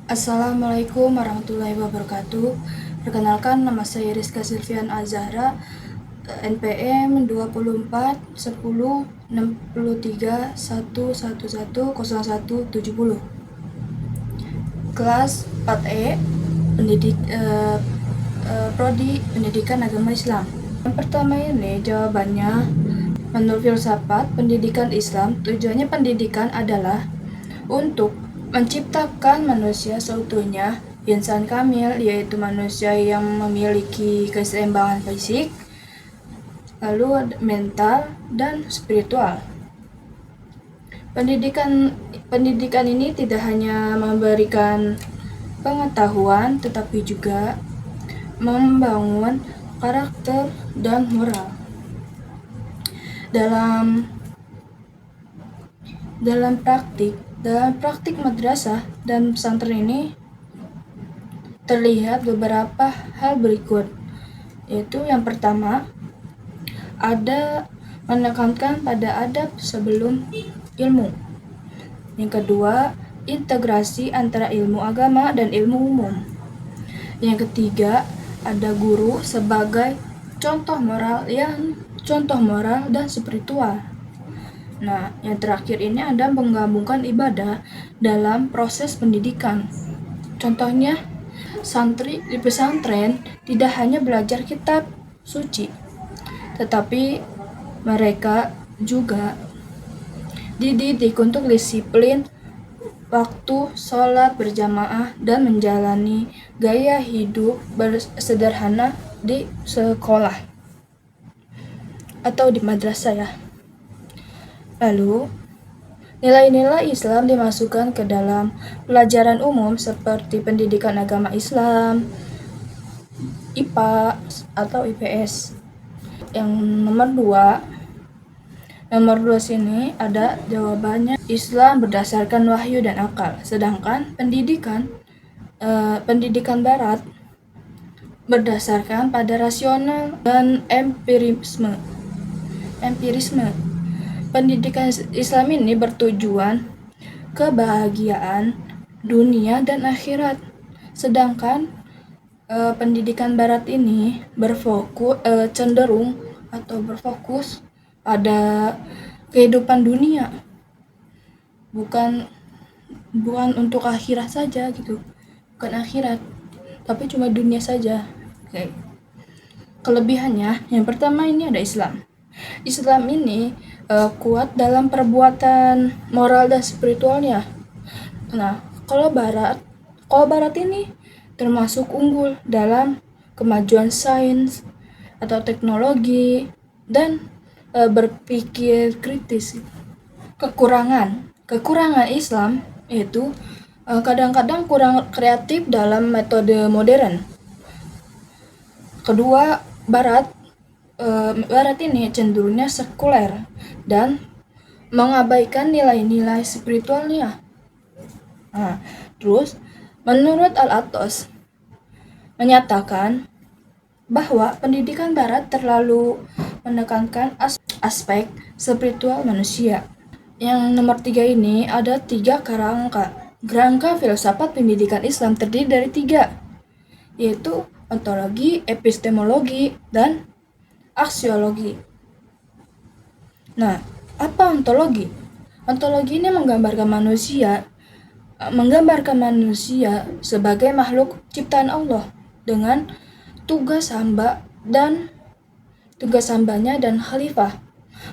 Assalamualaikum warahmatullahi wabarakatuh. Perkenalkan, nama saya Rizka Silvian Azahra, NPM 24 10 63 111 0170. Kelas 4E, Prodi Pendidikan Agama Islam. Yang pertama ini jawabannya, menurut filsafat pendidikan Islam, tujuannya pendidikan adalah untuk menciptakan manusia seutuhnya, insan kamil, yaitu manusia yang memiliki keseimbangan fisik, lalu mental, dan spiritual. Pendidikan ini tidak hanya memberikan pengetahuan, tetapi juga membangun karakter dan moral. Dalam praktik madrasah dan pesantren ini terlihat beberapa hal berikut, yaitu yang pertama, ada menekankan pada adab sebelum ilmu. Yang kedua, integrasi antara ilmu agama dan ilmu umum. Yang ketiga, ada guru sebagai contoh moral dan spiritual. Nah, yang terakhir ini ada menggabungkan ibadah dalam proses pendidikan. Contohnya, santri di pesantren tidak hanya belajar kitab suci, tetapi mereka juga dididik untuk disiplin waktu, sholat berjamaah, dan menjalani gaya hidup sederhana di sekolah atau di madrasah ya. Lalu, nilai-nilai Islam dimasukkan ke dalam pelajaran umum seperti pendidikan agama Islam, IPA atau IPS. Yang nomor dua sini ada jawabannya, Islam berdasarkan wahyu dan akal. Sedangkan pendidikan Barat berdasarkan pada rasional dan empirisme. Pendidikan Islam ini bertujuan kebahagiaan dunia dan akhirat. Sedangkan pendidikan Barat ini berfokus pada kehidupan dunia, bukan untuk akhirat saja gitu, bukan akhirat, tapi cuma dunia saja. Oke. Kelebihannya, yang pertama ini ada Islam ini kuat dalam perbuatan moral dan spiritualnya. Nah, kalau Barat ini termasuk unggul dalam kemajuan sains atau teknologi dan berpikir kritis. Kekurangan Islam yaitu kadang-kadang kurang kreatif dalam metode modern. Kedua, Barat ini cenderungnya sekuler dan mengabaikan nilai-nilai spiritualnya. Nah, terus menurut Al-Atos menyatakan bahwa pendidikan Barat terlalu menekankan aspek spiritual manusia. Yang nomor 3 ini ada 3 kerangka. Kerangka filsafat pendidikan Islam terdiri dari 3, yaitu ontologi, epistemologi, dan aksiologi. Nah, apa ontologi? Ontologi ini menggambarkan manusia sebagai makhluk ciptaan Allah dengan tugas hambanya dan khalifah.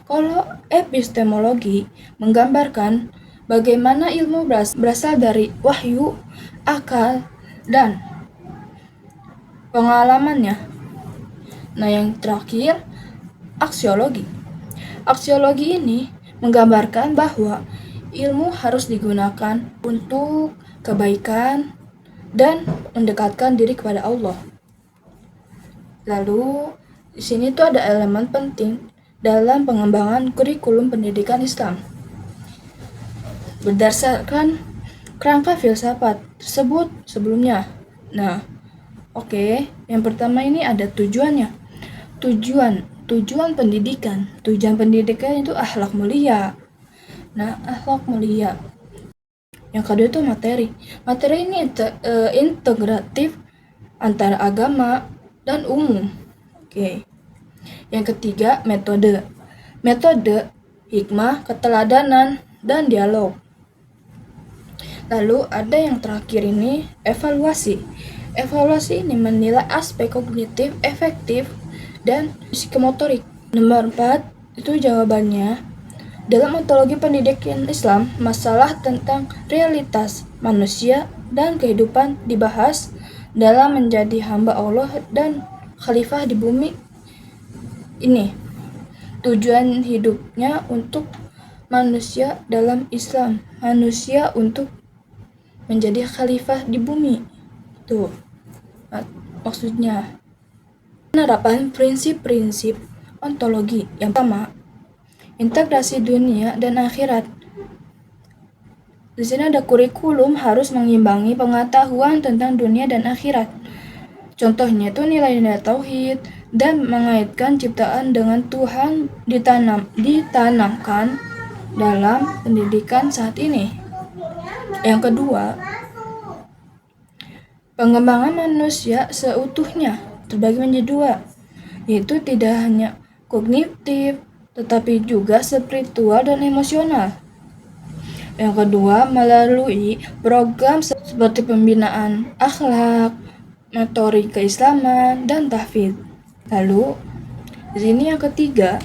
Kalau epistemologi menggambarkan bagaimana ilmu berasal dari wahyu, akal, dan pengalamannya. Nah, yang terakhir, aksiologi. Aksiologi ini menggambarkan bahwa ilmu harus digunakan untuk kebaikan dan mendekatkan diri kepada Allah. Lalu, di sini tuh ada elemen penting dalam pengembangan kurikulum pendidikan Islam. Berdasarkan kerangka filsafat tersebut sebelumnya. Nah, oke, yang pertama ini ada tujuannya. Tujuan pendidikan. Tujuan pendidikan itu akhlak mulia. Nah, akhlak mulia Yang kedua itu materi. Materi ini integratif antara agama dan umum. Oke. Yang ketiga, metode. Metode, hikmah, keteladanan, dan dialog. Lalu ada yang terakhir ini, evaluasi. Evaluasi ini menilai aspek kognitif, efektif, dan psikomotorik. Nomor 4, itu jawabannya. Dalam ontologi pendidikan Islam, masalah tentang realitas manusia dan kehidupan dibahas dalam menjadi hamba Allah dan khalifah di bumi ini. Tujuan hidupnya untuk manusia dalam Islam, manusia untuk menjadi khalifah di bumi. Itu maksudnya. Penerapan prinsip-prinsip ontologi. Yang pertama, integrasi dunia dan akhirat. Di sini ada kurikulum harus mengimbangi pengetahuan tentang dunia dan akhirat. Contohnya itu nilai-nilai tauhid dan mengaitkan ciptaan dengan Tuhan ditanamkan dalam pendidikan saat ini. Yang kedua, pengembangan manusia seutuhnya terbagi menjadi dua, yaitu tidak hanya kognitif, tetapi juga spiritual dan emosional. Yang kedua, melalui program seperti pembinaan akhlak, motorik keislaman, dan tahfidz. Lalu, di sini yang ketiga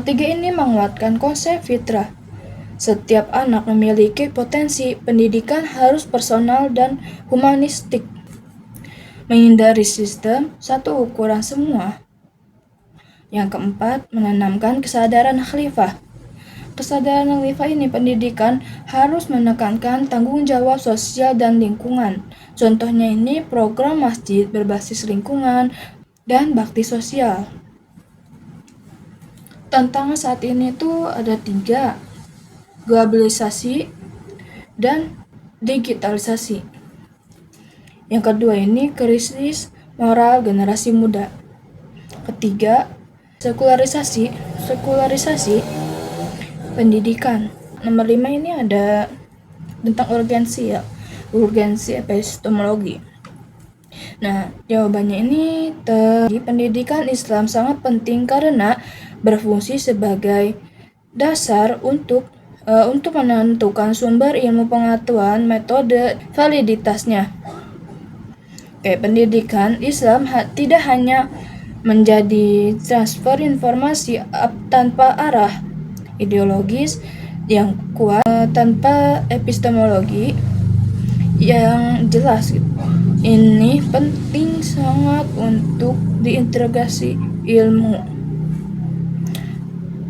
ini menguatkan konsep fitrah. Setiap anak memiliki potensi, pendidikan harus personal dan humanistik. Menghindari sistem satu ukuran semua. Yang keempat, menanamkan kesadaran khalifah. Kesadaran khalifah ini pendidikan harus menekankan tanggung jawab sosial dan lingkungan. Contohnya ini program masjid berbasis lingkungan dan bakti sosial. Tantangan saat ini tuh ada 3, globalisasi dan digitalisasi. Yang kedua ini krisis moral generasi muda. Ketiga, sekularisasi pendidikan. Nomor 5 ini ada tentang urgensi epistemologi. Nah, jawabannya ini pendidikan Islam sangat penting karena berfungsi sebagai dasar untuk menentukan sumber ilmu pengetahuan, metode, validitasnya. Pendidikan Islam tidak hanya menjadi transfer informasi tanpa arah ideologis yang kuat, tanpa epistemologi yang jelas. Ini penting sangat untuk diintegrasi ilmu.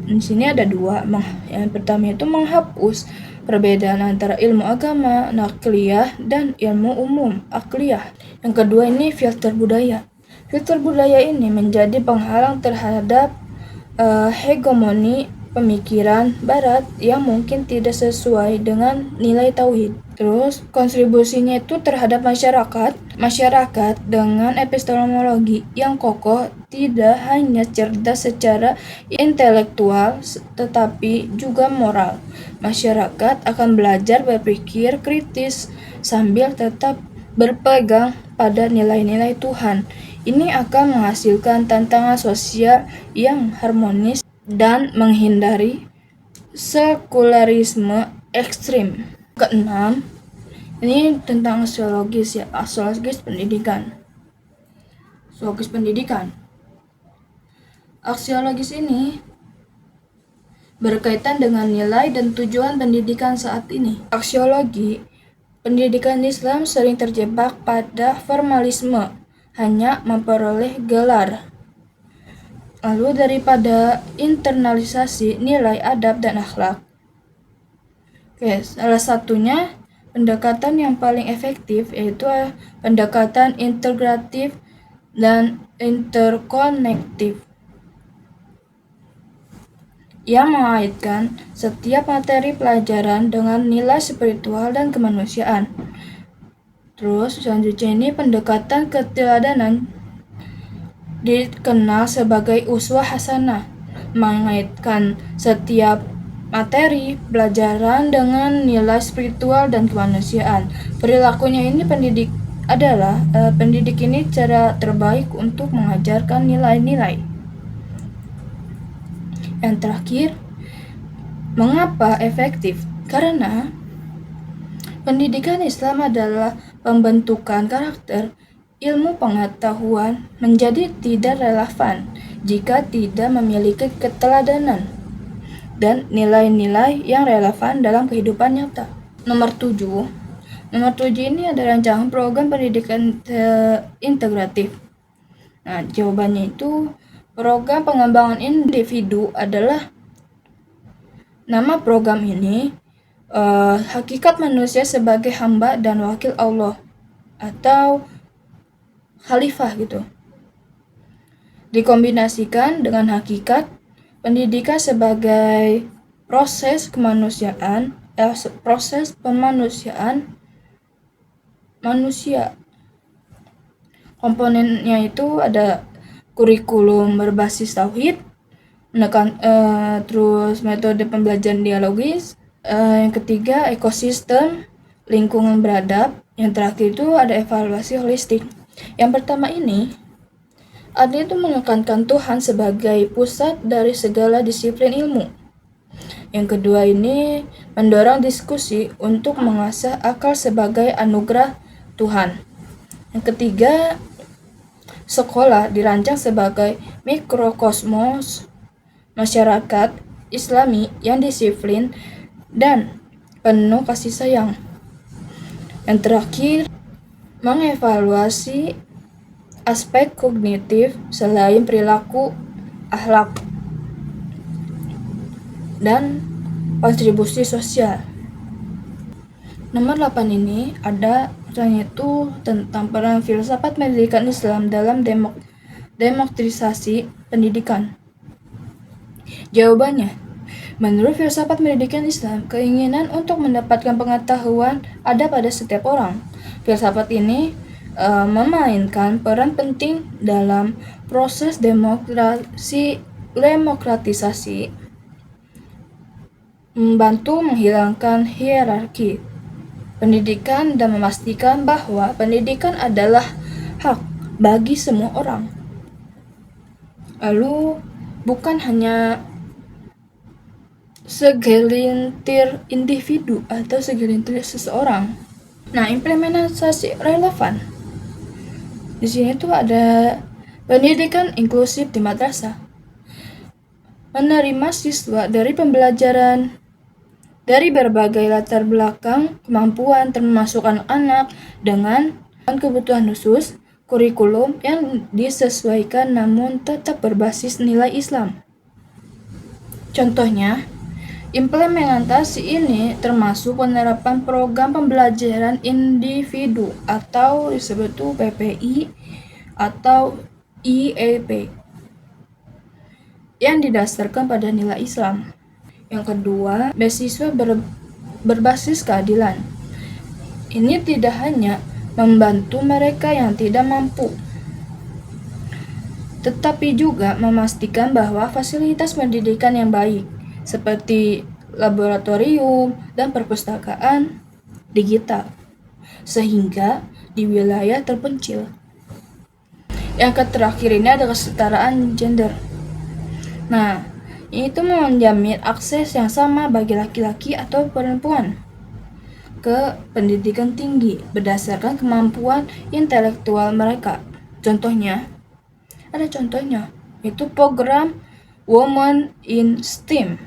Di sini ada 2. Yang pertama itu menghapus perbedaan antara ilmu agama nakliyah dan ilmu umum akliyah. Yang kedua ini filter budaya. Filter budaya ini menjadi penghalang terhadap hegemoni pemikiran barat yang mungkin tidak sesuai dengan nilai tauhid. Terus kontribusinya itu terhadap masyarakat dengan epistemologi yang kokoh, tidak hanya cerdas secara intelektual tetapi juga moral. Masyarakat akan belajar berpikir kritis sambil tetap berpegang pada nilai-nilai Tuhan. Ini akan menghasilkan tantangan sosial yang harmonis dan menghindari sekularisme ekstrim. Keenam, ini tentang sosiologis pendidikan. Aksiologis ini berkaitan dengan nilai dan tujuan pendidikan saat ini. Aksiologi pendidikan Islam sering terjebak pada formalisme, hanya memperoleh gelar. Lalu daripada internalisasi nilai adab dan akhlak. Salah satunya pendekatan yang paling efektif yaitu pendekatan integratif dan interkonektif yang mengaitkan setiap materi pelajaran dengan nilai spiritual dan kemanusiaan. Terus selanjutnya ini pendekatan keteladanan dikenal sebagai uswah hasanah, mengaitkan setiap materi pelajaran dengan nilai spiritual dan kemanusiaan. Perilakunya ini pendidik ini cara terbaik untuk mengajarkan nilai-nilai. Yang terakhir, mengapa efektif? Karena pendidikan Islam adalah pembentukan karakter. Ilmu pengetahuan menjadi tidak relevan jika tidak memiliki keteladanan dan nilai-nilai yang relevan dalam kehidupan nyata. Nomor 7 ini ada rancangan program pendidikan integratif. Nah, jawabannya itu program pengembangan individu adalah nama program ini hakikat manusia sebagai hamba dan wakil Allah atau khalifah gitu. Dikombinasikan dengan hakikat pendidikan sebagai proses kemanusiaan, proses pemanusiaan manusia. Komponennya itu ada kurikulum berbasis tauhid, terus metode pembelajaran dialogis, yang ketiga ekosistem lingkungan beradab, yang terakhir itu ada evaluasi holistik. Yang pertama ini ada itu menekankan Tuhan sebagai pusat dari segala disiplin ilmu. Yang kedua ini mendorong diskusi untuk mengasah akal sebagai anugerah Tuhan. Yang ketiga, sekolah dirancang sebagai mikrokosmos masyarakat Islami yang disiplin dan penuh kasih sayang. Yang terakhir, mengevaluasi aspek kognitif selain perilaku, akhlak, dan kontribusi sosial. Nomor 8 ini ada yaitu tentang peran filsafat pendidikan Islam dalam demokratisasi pendidikan. Jawabannya, menurut filsafat pendidikan Islam, keinginan untuk mendapatkan pengetahuan ada pada setiap orang. Filsafat ini memainkan peran penting dalam proses demokratisasi, membantu menghilangkan hierarki pendidikan dan memastikan bahwa pendidikan adalah hak bagi semua orang. Lalu bukan hanya segelintir individu atau segelintir seseorang. Nah, implementasi relevan. Di sini tuh ada pendidikan inklusif di madrasah. Menerima siswa dari pembelajaran dari berbagai latar belakang, kemampuan, termasuk anak-anak dengan kebutuhan khusus, kurikulum yang disesuaikan namun tetap berbasis nilai Islam. Contohnya, implementasi ini termasuk penerapan program pembelajaran individu atau disebut PPI atau IEP yang didasarkan pada nilai Islam. Yang kedua, beasiswa berbasis keadilan. Ini tidak hanya membantu mereka yang tidak mampu, tetapi juga memastikan bahwa fasilitas pendidikan yang baik, seperti laboratorium dan perpustakaan digital, sehingga di wilayah terpencil. Yang terakhir ini ada kesetaraan gender. Nah, itu menjamin akses yang sama bagi laki-laki atau perempuan ke pendidikan tinggi berdasarkan kemampuan intelektual mereka. Ada contohnya, yaitu program Women in STEM.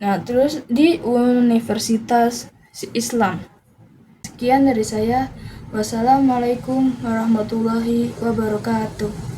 Nah, terus di Universitas Islam. Sekian dari saya. Wassalamualaikum warahmatullahi wabarakatuh.